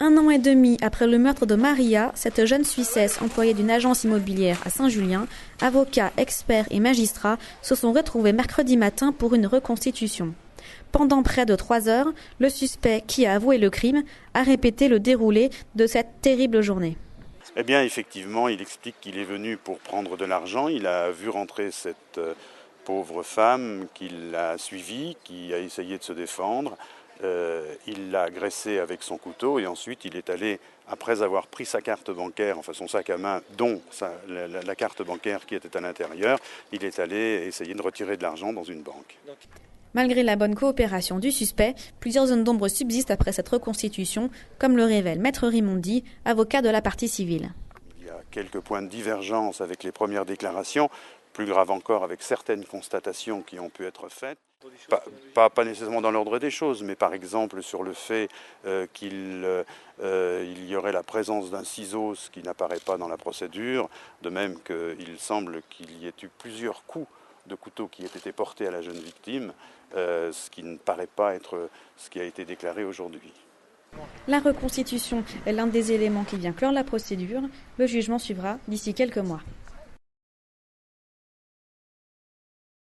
1 an et demi après le meurtre de Maria, cette jeune Suissesse employée d'une agence immobilière à Saint-Julien, avocats, experts et magistrats se sont retrouvés mercredi matin pour une reconstitution. Pendant près de 3 heures, le suspect, qui a avoué le crime, a répété le déroulé de cette terrible journée. Eh bien, effectivement, il explique qu'il est venu pour prendre de l'argent. Il a vu rentrer cette pauvre femme qu'il a suivie, qui a essayé de se défendre. Il l'a agressée avec son couteau et ensuite il est allé, après avoir pris sa carte bancaire, enfin son sac à main, dont la carte bancaire qui était à l'intérieur, il est allé essayer de retirer de l'argent dans une banque. Malgré la bonne coopération du suspect, plusieurs zones d'ombre subsistent après cette reconstitution, comme le révèle Maître Rimondi, avocat de la partie civile. Il y a quelques points de divergence avec les premières déclarations, plus grave encore avec certaines constatations qui ont pu être faites. Pas nécessairement dans l'ordre des choses, mais par exemple sur le fait qu'il y aurait la présence d'un ciseau, ce qui n'apparaît pas dans la procédure, de même qu'il semble qu'il y ait eu plusieurs coups de couteau qui aient été portés à la jeune victime, ce qui ne paraît pas être ce qui a été déclaré aujourd'hui. La reconstitution est l'un des éléments qui vient clore la procédure. Le jugement suivra d'ici quelques mois.